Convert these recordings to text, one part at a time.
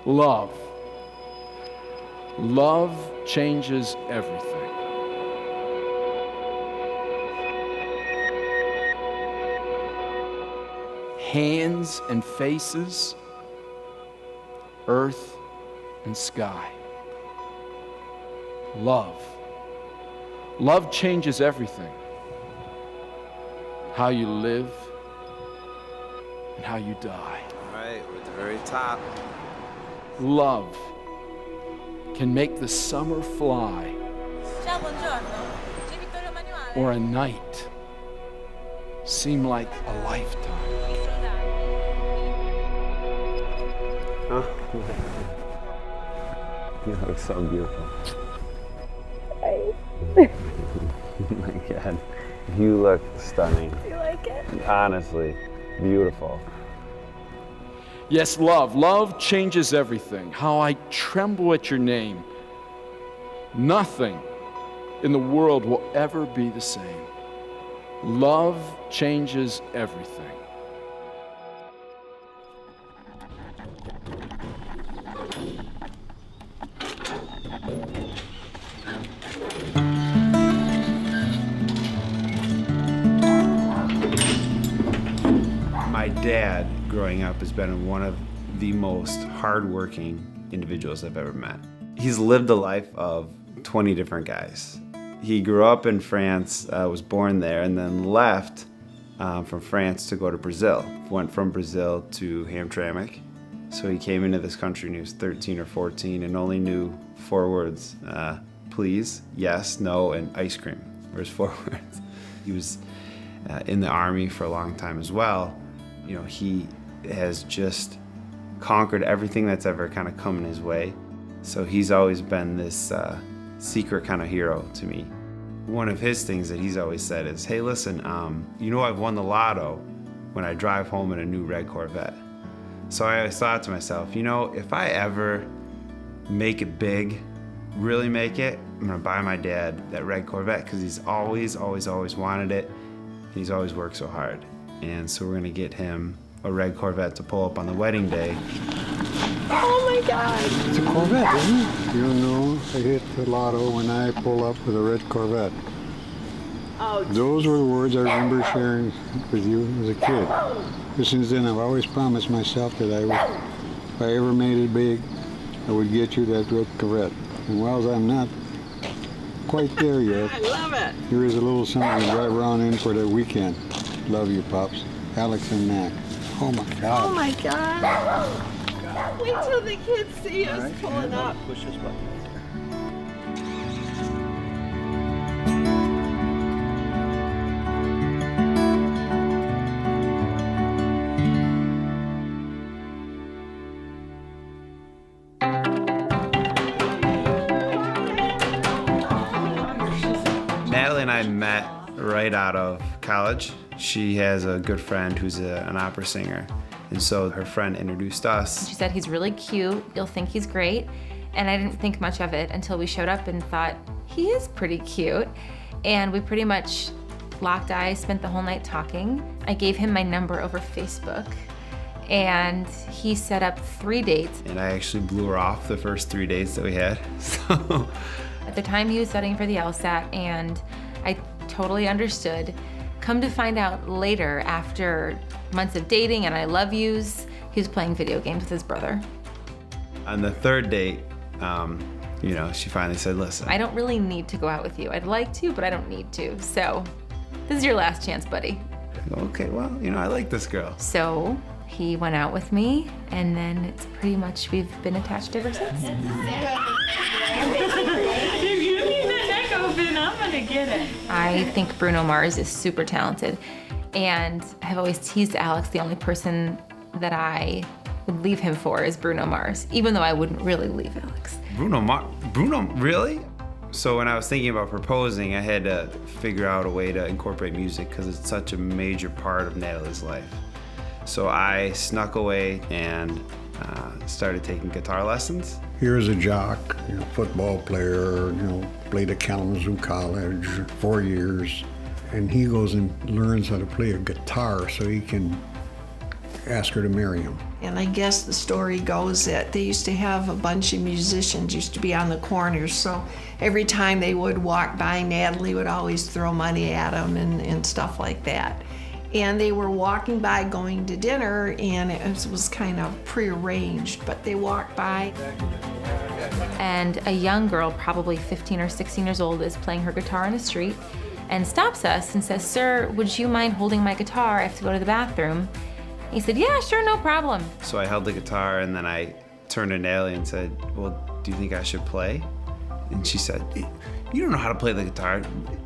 Love. Love changes everything. Hands and faces, earth and sky. Love. Love changes everything. How you live and how you die. All right, we're at the very top. Love can make the summer fly or a night seem like a lifetime. Oh, you look so beautiful. Oh my God, you look stunning. Do you like it? Honestly, beautiful. Yes, love. Love changes everything. How I tremble at your name. Nothing in the world will ever be the same. Love changes everything. My dad, growing up, has been one of the most hardworking individuals I've ever met. He's lived a life of 20 different guys. He grew up in France, was born there, and then left from France to go to Brazil. Went from Brazil to Hamtramck. So he came into this country when he was 13 or 14 and only knew 4 words, please, yes, no, and ice cream were his 4 words. He was in the Army for a long time as well. You know, he has just conquered everything that's ever kind of come in his way. So he's always been this secret kind of hero to me. One of his things that he's always said is, hey, listen, you know I've won the lotto when I drive home in a new red Corvette. So I always thought to myself, you know, if I ever make it big, really make it, I'm gonna buy my dad that red Corvette because he's always wanted it. He's always worked so hard. And so we're gonna get him a red Corvette to pull up on the wedding day. Oh my God. It's a Corvette, isn't it? You know, I hit the lotto when I pull up with a red Corvette. Oh, Those were the words I remember sharing with you as a kid. But since then, I've always promised myself that if I ever made it big, I would get you that red Corvette. And while I'm not quite there yet, I love it. here is a little something to drive around in for the weekend. Love you, Pops. Alex and Mac. Oh my God. Oh my God. Wait till the kids see us pulling up. Push this button. Natalie and I met right out of college. She has a good friend who's an opera singer. And so her friend introduced us. She said, he's really cute, you'll think he's great. And I didn't think much of it until we showed up and thought, he is pretty cute. And we pretty much locked eyes, spent the whole night talking. I gave him my number over Facebook and he set up 3 dates. And I actually blew her off the first 3 dates that we had. So At the time he was studying for the LSAT and I totally understood. Come to find out later, after months of dating and I love yous, he was playing video games with his brother. on the 3rd date, you know, she finally said, listen. I don't really need to go out with you. I'd like to, but I don't need to. So this is your last chance, buddy. I go, okay, well, you know, I like this girl. So he went out with me and then it's pretty much, we've been attached ever since. If you leave the neck open, I'm gonna get it. I think Bruno Mars is super talented. And I've always teased Alex, the only person that I would leave him for is Bruno Mars, even though I wouldn't really leave Alex. Bruno, really? So when I was thinking about proposing, I had to figure out a way to incorporate music because it's such a major part of Natalie's life. So I snuck away and started taking guitar lessons. Here's a jock, football player, played at Kalamazoo College 4 years. And he goes and learns how to play a guitar so he can ask her to marry him. And I guess the story goes that they used to have a bunch of musicians used to be on the corners, so every time they would walk by, Natalie would always throw money at them and stuff like that. And they were walking by going to dinner, and it was kind of prearranged, but they walked by. And a young girl, probably 15 or 16 years old, is playing her guitar in the street and stops us and says, "Sir, would you mind holding my guitar? I have to go to the bathroom." He said, "Yeah, sure, no problem." So I held the guitar and then I turned to Natalie and said, "Well, do you think I should play?" And she said, "You don't know how to play the guitar.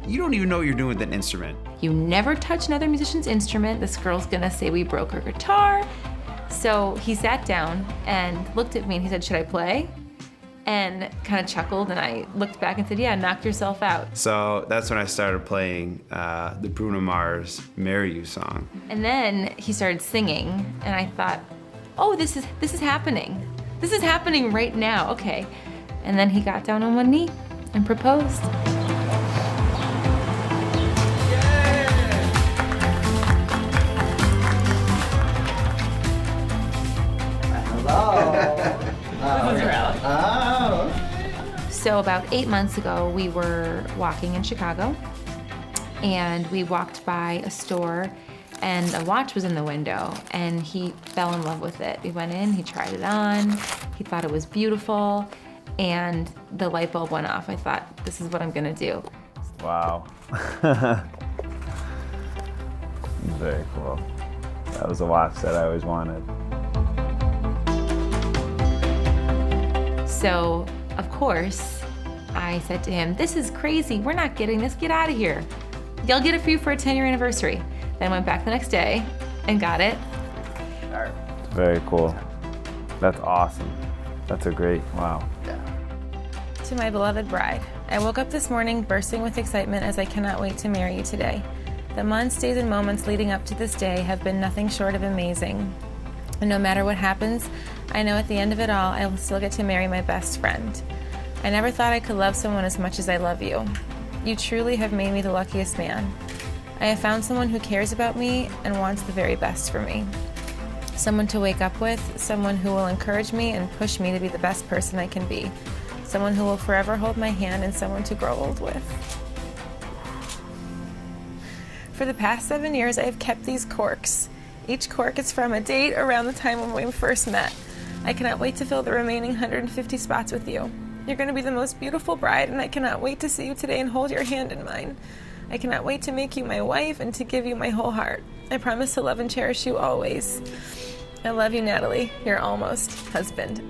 You don't even know what you're doing with that instrument." You never touch another musician's instrument. This girl's gonna say we broke her guitar. So he sat down and looked at me and he said, "Should I play?" And kind of chuckled, and I looked back and said, "Yeah, knock yourself out." So that's when I started playing the Bruno Mars "Marry You" song. And then he started singing, and I thought, "Oh, this is happening. This is happening right now. Okay." And then he got down on one knee and proposed. So about 8 months ago, we were walking in Chicago, and we walked by a store, and a watch was in the window, and he fell in love with it. We went in, he tried it on, he thought it was beautiful, and the light bulb went off. I thought, this is what I'm gonna do. Wow. Very cool. That was a watch that I always wanted. So, of course, I said to him, "This is crazy. We're not getting this. Get out of here. I'll get it for you for a 10-year anniversary." Then I went back the next day and got it. Very cool. That's awesome. That's a great, wow. To my beloved bride, I woke up this morning bursting with excitement as I cannot wait to marry you today. The months, days, and moments leading up to this day have been nothing short of amazing. And no matter what happens, I know at the end of it all, I will still get to marry my best friend. I never thought I could love someone as much as I love you. You truly have made me the luckiest man. I have found someone who cares about me and wants the very best for me. Someone to wake up with, someone who will encourage me and push me to be the best person I can be. Someone who will forever hold my hand, and someone to grow old with. For the past 7 years, I have kept these corks. Each cork is from a date around the time when we first met. I cannot wait to fill the remaining 150 spots with you. You're going to be the most beautiful bride, and I cannot wait to see you today and hold your hand in mine. I cannot wait to make you my wife and to give you my whole heart. I promise to love and cherish you always. I love you, Natalie, your almost husband.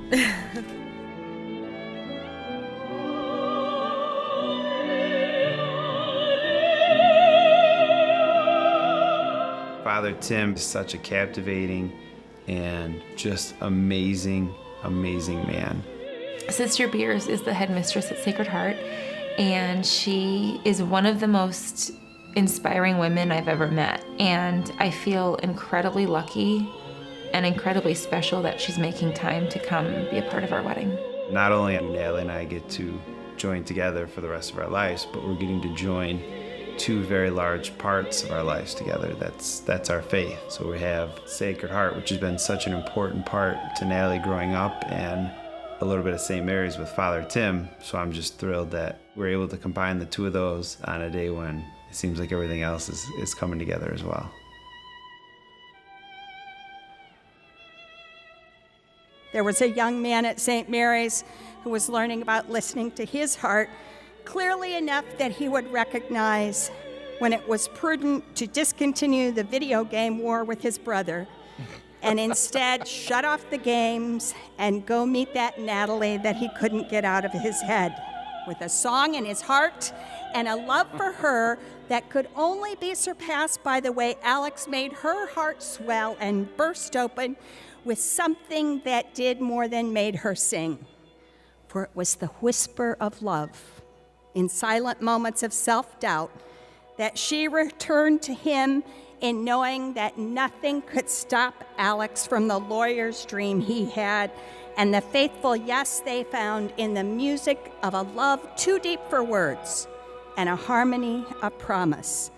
Father Tim is such a captivating and just amazing, amazing man. Sister Beers is the headmistress at Sacred Heart, and she is one of the most inspiring women I've ever met. And I feel incredibly lucky and incredibly special that she's making time to come be a part of our wedding. Not only Natalie and I get to join together for the rest of our lives, but we're getting to join two very large parts of our lives together. That's our faith. So we have Sacred Heart, which has been such an important part to Natalie growing up, and a little bit of St. Mary's with Father Tim. So I'm just thrilled that we're able to combine the two of those on a day when it seems like everything else is coming together as well. There was a young man at St. Mary's who was learning about listening to his heart clearly enough that he would recognize when it was prudent to discontinue the video game war with his brother and instead shut off the games and go meet that Natalie that he couldn't get out of his head, with a song in his heart and a love for her that could only be surpassed by the way Alex made her heart swell and burst open with something that did more than made her sing. For it was the whisper of love in silent moments of self-doubt that she returned to him in knowing that nothing could stop Alex from the lawyer's dream he had, and the faithful yes they found in the music of a love too deep for words and a harmony of promise.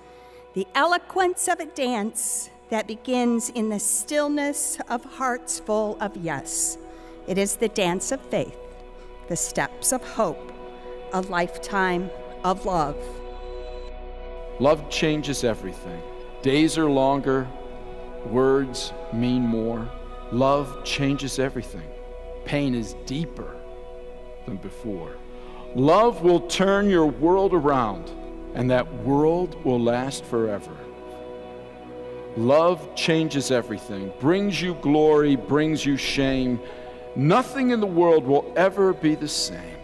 The eloquence of a dance that begins in the stillness of hearts full of yes. It is the dance of faith, the steps of hope, a lifetime of love. Love changes everything. Days are longer, words mean more. Love changes everything. Pain is deeper than before. Love will turn your world around, and that world will last forever. Love changes everything, brings you glory, brings you shame. Nothing in the world will ever be the same.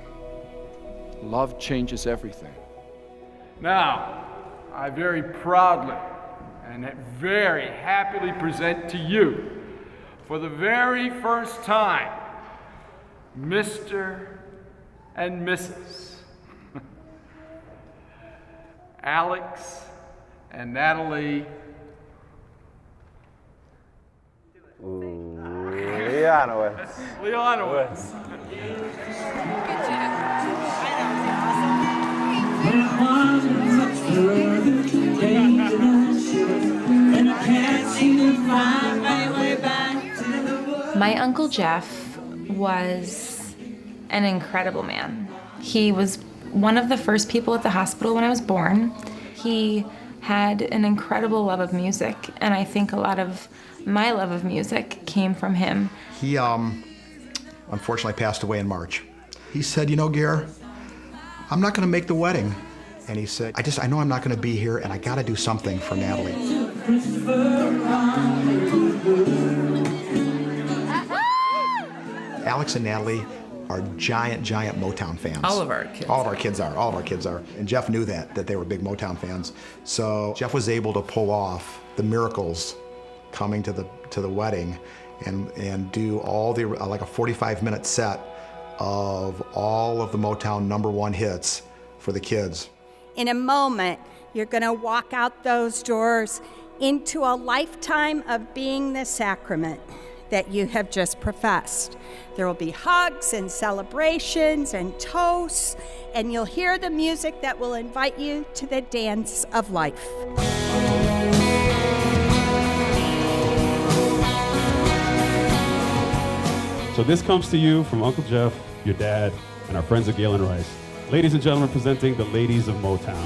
Love changes everything. Now, I very proudly and very happily present to you, for the very first time, Mr. and Mrs. Alex and Natalie Leonowitz. My Uncle Jeff was an incredible man. He was one of the first people at the hospital when I was born. He had an incredible love of music, and I think a lot of my love of music came from him. He unfortunately passed away in March. He said, you know, Gare, I'm not gonna make the wedding. And he said, I know I'm not gonna be here, and I gotta do something for Natalie. Alex and Natalie are giant Motown fans. All of our kids. All of our kids are. And Jeff knew that they were big Motown fans. So Jeff was able to pull off the miracles coming to the wedding and do all the, like a 45-minute set of all of the Motown #1 hits for the kids. In a moment, you're going to walk out those doors into a lifetime of being the sacrament that you have just professed. There will be hugs and celebrations and toasts, and you'll hear the music that will invite you to the dance of life. So this comes to you from Uncle Jeff, your dad, and our friends at Galen Rice. Ladies and gentlemen, presenting the ladies of Motown.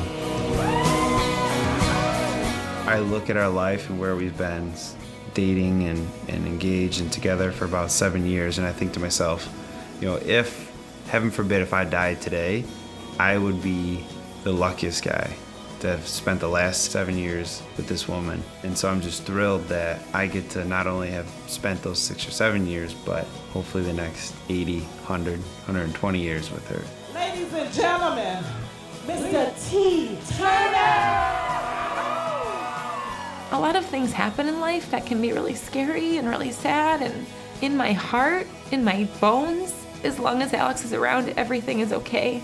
I look at our life and where we've been dating and engaged and together for about 7 years, and I think to myself, you know, if, heaven forbid, if I died today, I would be the luckiest guy to have spent the last 7 years with this woman. And so I'm just thrilled that I get to not only have spent those 6 or 7 years, but hopefully the next 80, 100, 120 years with her. Ladies and gentlemen, Mr. T. Turner! A lot of things happen in life that can be really scary and really sad, and in my heart, in my bones, as long as Alex is around, everything is okay.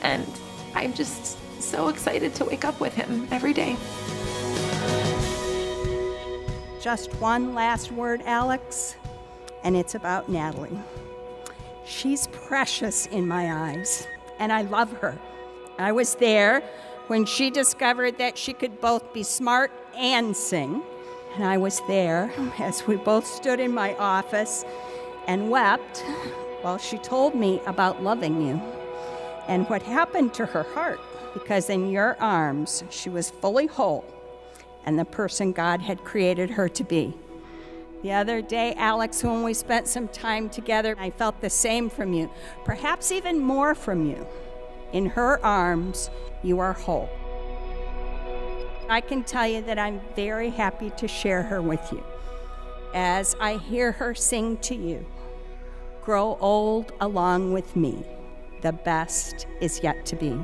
And I'm just so excited to wake up with him every day. Just one last word, Alex, and it's about Natalie. She's precious in my eyes, and I love her. I was there when she discovered that she could both be smart and sing. And I was there as we both stood in my office and wept while she told me about loving you and what happened to her heart, because in your arms she was fully whole and the person God had created her to be. The other day, Alex, when we spent some time together, I felt the same from you, perhaps even more from you. In her arms, you are whole. I can tell you that I'm very happy to share her with you. As I hear her sing to you, grow old along with me. The best is yet to be.